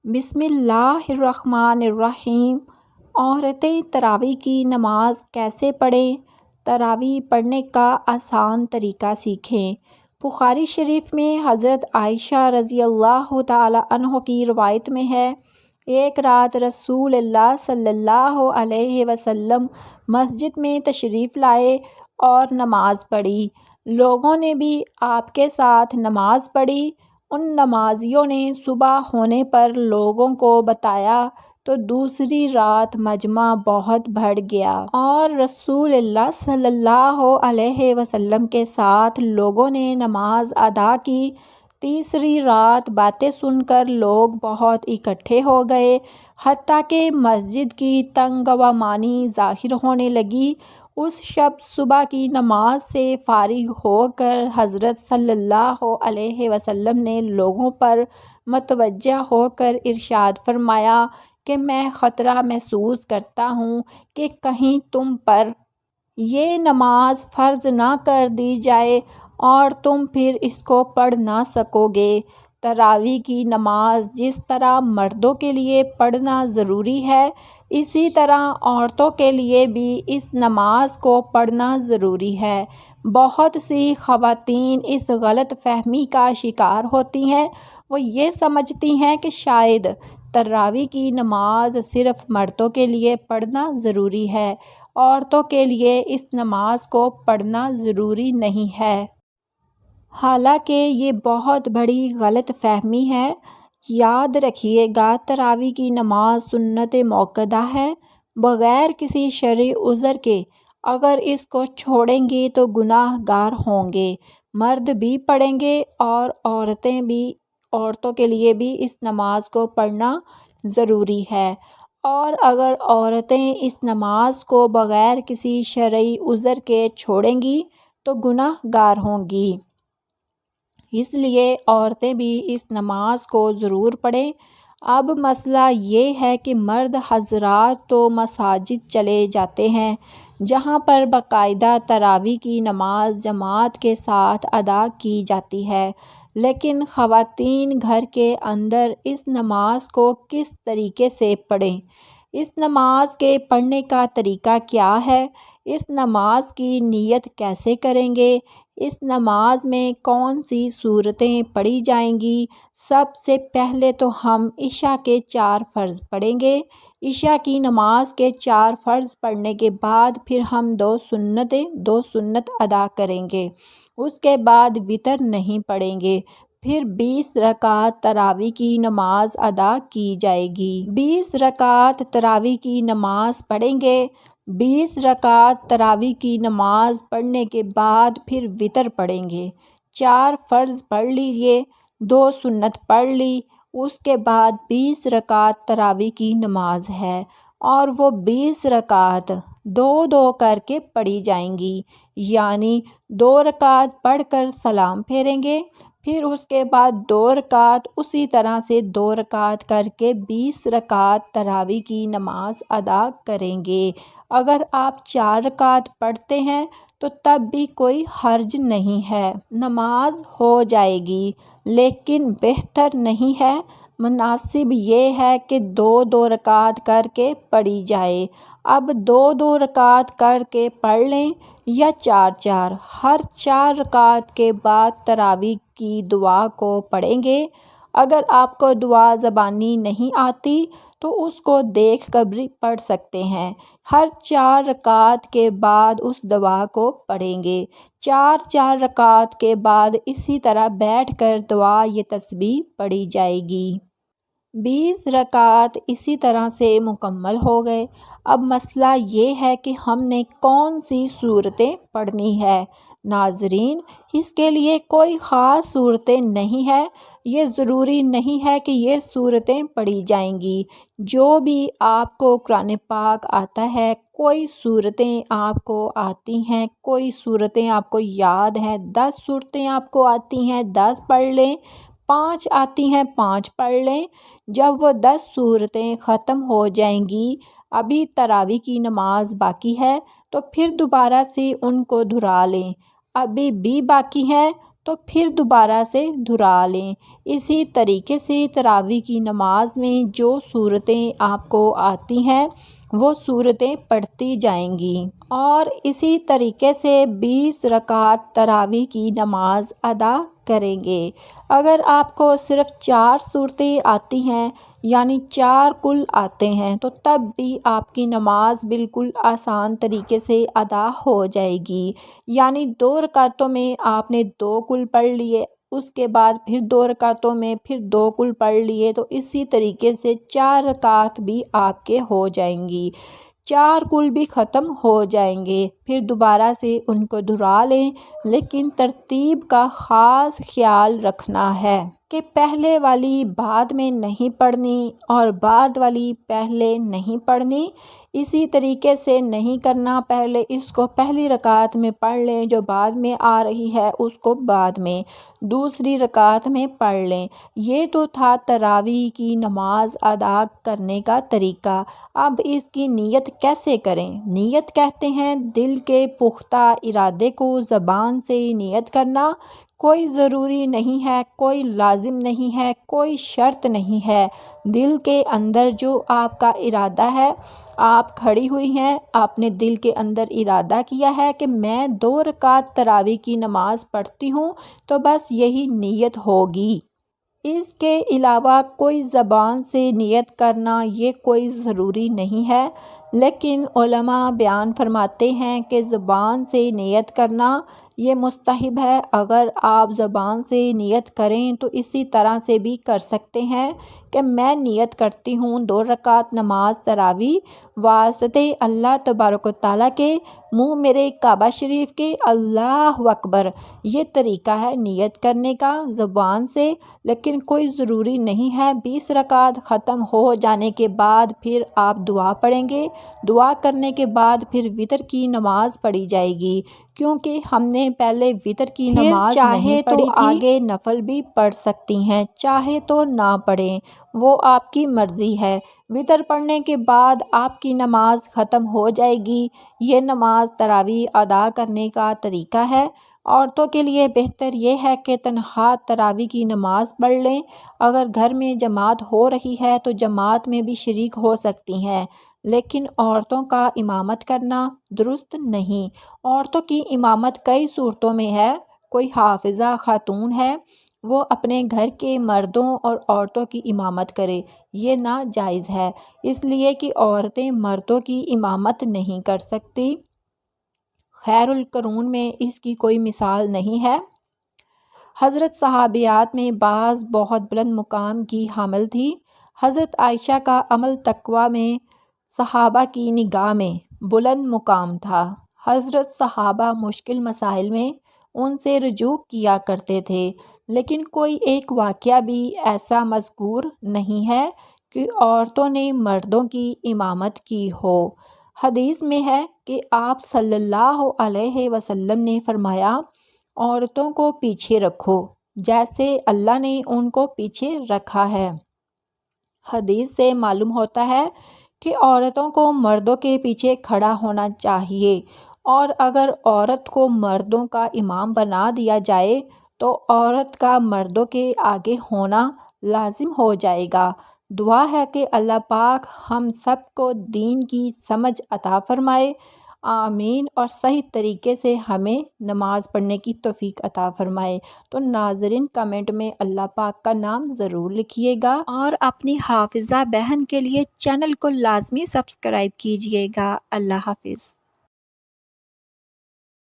بسم اللہ الرحمن الرحیم۔ عورتیں تراویح کی نماز کیسے پڑھیں؟ تراویح پڑھنے کا آسان طریقہ سیکھیں۔ بخاری شریف میں حضرت عائشہ رضی اللہ تعالی عنہ کی روایت میں ہے، ایک رات رسول اللہ صلی اللہ علیہ وسلم مسجد میں تشریف لائے اور نماز پڑھی۔ لوگوں نے بھی آپ کے ساتھ نماز پڑھی۔ ان نمازیوں نے صبح ہونے پر لوگوں کو بتایا تو دوسری رات مجمع بہت بڑھ گیا اور رسول اللہ صلی اللہ علیہ وسلم کے ساتھ لوگوں نے نماز ادا کی۔ تیسری رات باتیں سن کر لوگ بہت اکٹھے ہو گئے، حتیٰ کہ مسجد کی تنگ و مانی ظاہر ہونے لگی۔ اس شب صبح کی نماز سے فارغ ہو کر حضرت صلی اللہ علیہ وسلم نے لوگوں پر متوجہ ہو کر ارشاد فرمایا کہ میں خطرہ محسوس کرتا ہوں کہ کہیں تم پر یہ نماز فرض نہ کر دی جائے اور تم پھر اس کو پڑھ نہ سکو گے۔ تراویح کی نماز جس طرح مردوں کے لیے پڑھنا ضروری ہے، اسی طرح عورتوں کے لیے بھی اس نماز کو پڑھنا ضروری ہے۔ بہت سی خواتین اس غلط فہمی کا شکار ہوتی ہیں، وہ یہ سمجھتی ہیں کہ شاید تراویح کی نماز صرف مردوں کے لیے پڑھنا ضروری ہے، عورتوں کے لیے اس نماز کو پڑھنا ضروری نہیں ہے۔ حالانکہ یہ بہت بڑی غلط فہمی ہے۔ یاد رکھیے گا، تراویح کی نماز سنت موقدہ ہے، بغیر کسی شرعی عذر کے۔ اگر اس کو چھوڑیں گے تو گناہ گار ہوں گے۔ مرد بھی پڑھیں گے اور عورتوں کے لیے بھی اس نماز کو پڑھنا ضروری ہے، اور اگر عورتیں اس نماز کو بغیر کسی شرعی عذر کے چھوڑیں گی تو گناہ گار ہوں گی۔ اس لیے عورتیں بھی اس نماز کو ضرور پڑھیں۔ اب مسئلہ یہ ہے کہ مرد حضرات تو مساجد چلے جاتے ہیں، جہاں پر باقاعدہ تراویح کی نماز جماعت کے ساتھ ادا کی جاتی ہے، لیکن خواتین گھر کے اندر اس نماز کو کس طریقے سے پڑھیں؟ اس نماز کے پڑھنے کا طریقہ کیا ہے؟ اس نماز کی نیت کیسے کریں گے؟ اس نماز میں کون سی سورتیں پڑھی جائیں گی؟ سب سے پہلے تو ہم عشاء کے 4 فرض پڑھیں گے۔ عشاء کی نماز کے 4 فرض پڑھنے کے بعد پھر ہم 2 سنت ادا کریں گے۔ اس کے بعد وتر نہیں پڑھیں گے۔ پھر 20 رکعت تراویح کی نماز ادا کی جائے گی۔ 20 رکعت تراویح کی نماز پڑھیں گے۔ 20 رکعت تراویح کی نماز پڑھنے کے بعد پھر وتر پڑھیں گے۔ 4 فرض پڑھ لیجئے، 2 سنت پڑھ لی، اس کے بعد 20 رکعت تراویح کی نماز ہے، اور وہ 20 رکعت 2 کر کے پڑھی جائیں گی، یعنی 2 رکعت پڑھ کر سلام پھیریں گے، پھر اس کے بعد 2 رکعت اسی طرح سے 2 رکعت کر کے 20 رکعت تراویح کی نماز ادا کریں گے۔ اگر آپ 4 رکعت پڑھتے ہیں تو تب بھی کوئی حرج نہیں ہے، نماز ہو جائے گی، لیکن بہتر نہیں ہے، مناسب یہ ہے کہ 2 رکعت کر کے پڑھی جائے۔ اب 2 رکعت کر کے پڑھ لیں یا 4 ہر 4 رکعت کے بعد تراویح کی دعا کو پڑھیں گے۔ اگر آپ کو دعا زبانی نہیں آتی تو اس کو دیکھ کر بھی پڑھ سکتے ہیں۔ ہر 4 رکعت کے بعد اس دعا کو پڑھیں گے۔ 4 رکعت کے بعد اسی طرح بیٹھ کر دعا یا تسبیح پڑھی جائے گی۔ 20 رکعت اسی طرح سے مکمل ہو گئے۔ اب مسئلہ یہ ہے کہ ہم نے کون سی سورتیں پڑھنی ہے۔ ناظرین، اس کے لیے کوئی خاص صورتیں نہیں ہے، یہ ضروری نہیں ہے کہ یہ صورتیں پڑھی جائیں گی۔ جو بھی آپ کو قرآن پاک آتا ہے، کوئی صورتیں آپ کو آتی ہیں، کوئی صورتیں آپ کو یاد ہیں، 10 صورتیں آپ کو آتی ہیں 10 پڑھ لیں، 5 آتی ہیں 5 پڑھ لیں۔ جب وہ 10 صورتیں ختم ہو جائیں گی، ابھی تراویح کی نماز باقی ہے تو پھر دوبارہ سے ان کو دہرا لیں۔ ابھی بھی باقی ہے تو پھر دوبارہ سے دہرا لیں۔ اسی طریقے سے تراویح کی نماز میں جو صورتیں آپ کو آتی ہیں وہ صورتیں پڑھتی جائیں گی، اور اسی طریقے سے 20 رکعت تراویح کی نماز ادا کریں گے۔ اگر آپ کو صرف 4 صورتیں آتی ہیں یعنی 4 کل آتے ہیں تو تب بھی آپ کی نماز بالکل آسان طریقے سے ادا ہو جائے گی، یعنی 2 رکعتوں میں آپ نے 2 کل پڑھ لیے، اس کے بعد پھر 2 رکعتوں میں پھر 2 کل پڑھ لیے، تو اسی طریقے سے 4 رکعت بھی آپ کے ہو جائیں گی، 4 کل بھی ختم ہو جائیں گے۔ پھر دوبارہ سے ان کو دہرا لیں، لیکن ترتیب کا خاص خیال رکھنا ہے کہ پہلے والی بعد میں نہیں پڑھنی اور بعد والی پہلے نہیں پڑھنی، اسی طریقے سے نہیں کرنا پہلے اس کو پہلی رکعت میں پڑھ لیں، جو بعد میں آ رہی ہے اس کو بعد میں دوسری رکعت میں پڑھ لیں۔ یہ تو تھا تراویح کی نماز ادا کرنے کا طریقہ۔ اب اس کی نیت کیسے کریں؟ نیت کہتے ہیں دل کے پختہ ارادے کو زبان سے نیت کرنا۔ کوئی ضروری نہیں ہے، کوئی لازم نہیں ہے، کوئی شرط نہیں ہے، دل کے اندر جو آپ کا ارادہ ہے، آپ کھڑی ہوئی ہیں، آپ نے دل کے اندر ارادہ کیا ہے کہ میں 2 رکعت تراویح کی نماز پڑھتی ہوں، تو بس یہی نیت ہوگی۔ اس کے علاوہ کوئی زبان سے نیت کرنا یہ کوئی ضروری نہیں ہے، لیکن علماء بیان فرماتے ہیں کہ زبان سے نیت کرنا یہ مستحب ہے۔ اگر آپ زبان سے نیت کریں تو اسی طرح سے بھی کر سکتے ہیں کہ میں نیت کرتی ہوں 2 رکعت نماز تراویح واسطے اللہ تبارک و تعالیٰ کے، منہ میرے کعبہ شریف کے، اللہ اکبر۔ یہ طریقہ ہے نیت کرنے کا زبان سے، لیکن کوئی ضروری نہیں ہے۔ 20 رکعت ختم ہو جانے کے بعد پھر آپ دعا پڑھیں گے، دعا کرنے کے بعد پھر وتر کی نماز پڑھی جائے گی، کیونکہ ہم نے پہلے وتر کی نماز نہیں پڑھی تھی۔ آگے نفل بھی پڑھ سکتی ہیں، چاہے تو نہ پڑھیں، وہ آپ کی مرضی ہے۔ وتر پڑھنے کے بعد آپ کی نماز ختم ہو جائے گی۔ یہ نماز تراویح ادا کرنے کا طریقہ ہے۔ عورتوں کے لیے بہتر یہ ہے کہ تنہا تراویح کی نماز پڑھ لیں۔ اگر گھر میں جماعت ہو رہی ہے تو جماعت میں بھی شریک ہو سکتی ہیں، لیکن عورتوں کا امامت کرنا درست نہیں۔ عورتوں کی امامت کئی صورتوں میں ہے۔ کوئی حافظہ خاتون ہے، وہ اپنے گھر کے مردوں اور عورتوں کی امامت کرے، یہ ناجائز ہے، اس لیے کہ عورتیں مردوں کی امامت نہیں کر سکتی۔ خیر القرون میں اس کی کوئی مثال نہیں ہے۔ حضرت صحابیات میں بعض بہت بلند مقام کی حامل تھی۔ حضرت عائشہ کا عمل تقویٰ میں صحابہ کی نگاہ میں بلند مقام تھا۔ حضرت صحابہ مشکل مسائل میں ان سے رجوع کیا کرتے تھے، لیکن کوئی ایک واقعہ بھی ایسا مذکور نہیں ہے کہ عورتوں نے مردوں کی امامت کی ہو۔ حدیث میں ہے کہ آپ صلی اللہ علیہ وسلم نے فرمایا، عورتوں کو پیچھے رکھو جیسے اللہ نے ان کو پیچھے رکھا ہے۔ حدیث سے معلوم ہوتا ہے کہ عورتوں کو مردوں کے پیچھے کھڑا ہونا چاہیے، اور اگر عورت کو مردوں کا امام بنا دیا جائے تو عورت کا مردوں کے آگے ہونا لازم ہو جائے گا۔ دعا ہے کہ اللہ پاک ہم سب کو دین کی سمجھ عطا فرمائے، آمین، اور صحیح طریقے سے ہمیں نماز پڑھنے کی توفیق عطا فرمائے۔ تو ناظرین کمنٹ میں اللہ پاک کا نام ضرور لکھیے گا، اور اپنی حافظہ بہن کے لیے چینل کو لازمی سبسکرائب کیجیے گا۔ اللہ حافظ۔